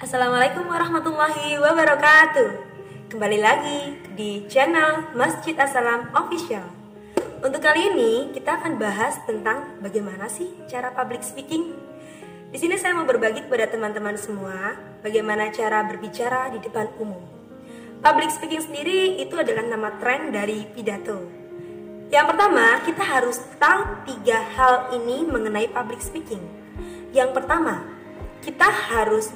Assalamualaikum warahmatullahi wabarakatuh. Kembali lagi di channel Masjid As-Salam Official. Untuk kali ini kita akan bahas tentang bagaimana sih cara public speaking. Di sini saya mau berbagi kepada teman-teman semua bagaimana cara berbicara di depan umum. Public speaking sendiri itu adalah nama tren dari pidato. Yang pertama, kita harus tahu 3 hal ini mengenai public speaking. Yang pertama, kita harus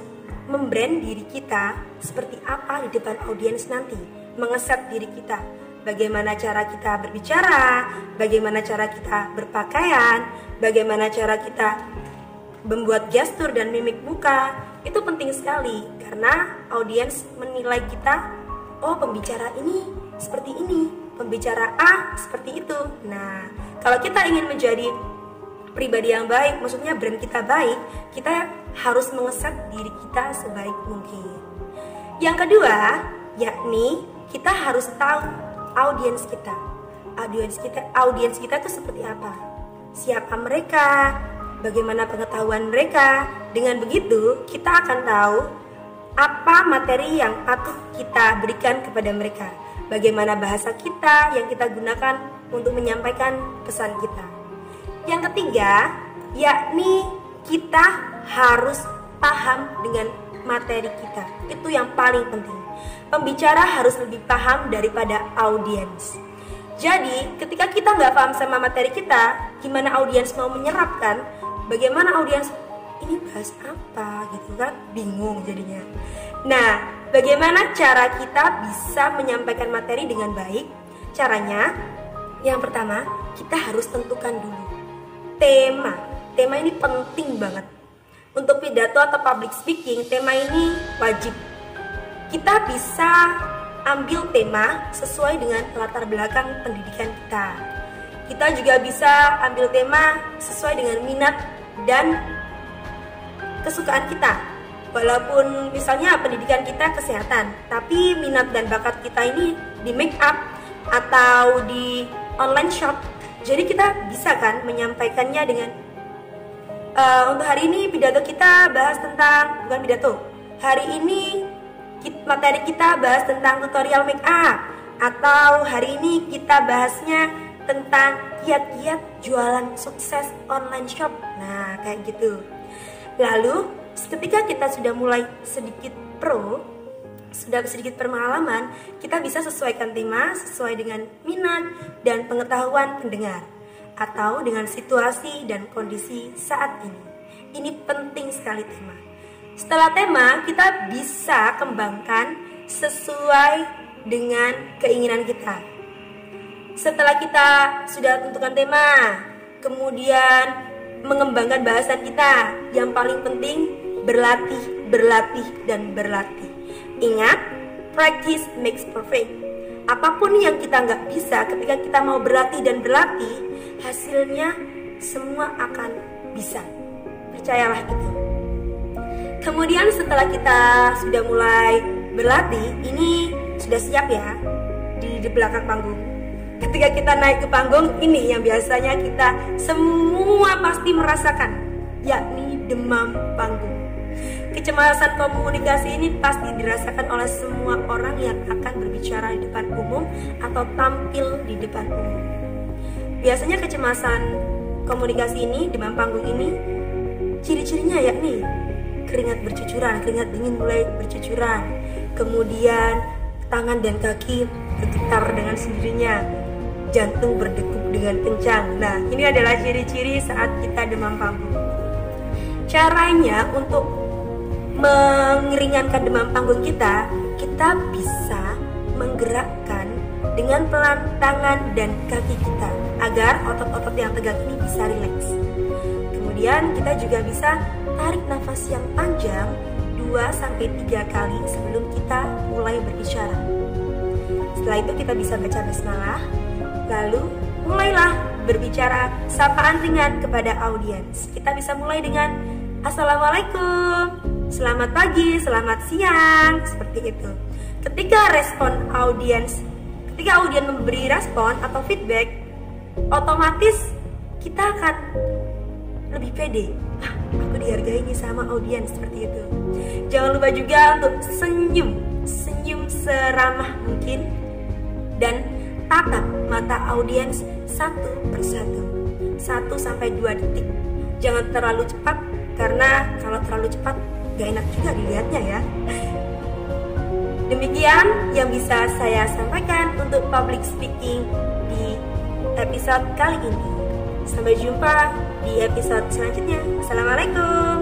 membrand diri kita seperti apa di depan audiens nanti, mengeset diri kita, bagaimana cara kita berbicara, bagaimana cara kita berpakaian, bagaimana cara kita membuat gestur dan mimik muka. Itu penting sekali karena audiens menilai kita, oh pembicara ini seperti ini, pembicara A seperti itu. Nah, kalau kita ingin menjadi pribadi yang baik, maksudnya brand kita baik, kita harus mengeset diri kita sebaik mungkin. Yang kedua, yakni kita harus tahu audiens kita. Audiens kita itu seperti apa? Siapa mereka? Bagaimana pengetahuan mereka? Dengan begitu, kita akan tahu apa materi yang patut kita berikan kepada mereka. Bagaimana bahasa kita yang kita gunakan untuk menyampaikan pesan kita. Yang ketiga, yakni kita harus paham dengan materi kita. Itu yang paling penting. Pembicara harus lebih paham daripada audiens. Jadi, ketika kita nggak paham sama materi kita, gimana audiens mau menyerapkan? Bagaimana audiens ini bahas apa gitu kan? Bingung jadinya. Nah, bagaimana cara kita bisa menyampaikan materi dengan baik? Caranya, yang pertama, kita harus tentukan dulu tema ini penting banget. Untuk pidato atau public speaking, tema ini wajib. Kita bisa ambil tema sesuai dengan latar belakang pendidikan kita. Kita juga bisa ambil tema sesuai dengan minat dan kesukaan kita. Walaupun misalnya pendidikan kita kesehatan, tapi minat dan bakat kita ini di make up atau di online shop. Jadi kita bisa kan menyampaikannya dengan untuk hari ini pidato kita bahas tentang, bukan pidato, hari ini materi kita bahas tentang tutorial make up, atau hari ini kita bahasnya tentang kiat-kiat jualan sukses online shop. Nah kayak gitu. Lalu ketika kita sudah mulai sedikit sudah sedikit pengalaman, kita bisa sesuaikan tema sesuai dengan minat dan pengetahuan pendengar atau dengan situasi dan kondisi saat ini. Ini penting sekali tema. Setelah tema, kita bisa kembangkan sesuai dengan keinginan kita. Setelah kita sudah tentukan tema, kemudian mengembangkan bahasan kita, yang paling penting berlatih, dan berlatih. Ingat, practice makes perfect. Apapun yang kita nggak bisa, ketika kita mau berlatih dan berlatih, hasilnya semua akan bisa. Percayalah itu. Kemudian setelah kita sudah mulai berlatih, ini sudah siap ya di belakang panggung. Ketika kita naik ke panggung, ini yang biasanya kita semua pasti merasakan, yakni demam panggung. Kecemasan komunikasi ini pasti dirasakan oleh semua orang yang akan berbicara di depan umum atau tampil di depan umum. Biasanya kecemasan komunikasi ini, demam panggung ini, ciri-cirinya yakni keringat bercucuran, keringat dingin mulai bercucuran, kemudian tangan dan kaki bergetar dengan sendirinya, jantung berdegup dengan kencang. Nah, ini adalah ciri-ciri saat kita demam panggung. Caranya untuk mengeringankan demam panggung kita bisa menggerakkan dengan pelan tangan dan kaki kita agar otot-otot yang tegak ini bisa rileks. Kemudian kita juga bisa tarik nafas yang panjang 2-3 kali sebelum kita mulai berbicara. Setelah itu kita bisa baca basmalah, lalu mulailah berbicara sapaan ringan kepada audiens. Kita bisa mulai dengan Assalamualaikum, selamat pagi, selamat siang, seperti itu. Ketika audiens memberi respon atau feedback, otomatis kita akan lebih pede, aku dihargai nih sama audiens, seperti itu. Jangan lupa juga untuk senyum seramah mungkin, dan tatap mata audiens satu persatu, 1-2 detik. Jangan terlalu cepat, karena kalau terlalu cepat gak enak juga dilihatnya ya. Demikian yang bisa saya sampaikan untuk public speaking di episode kali ini. Sampai jumpa di episode selanjutnya. Assalamualaikum.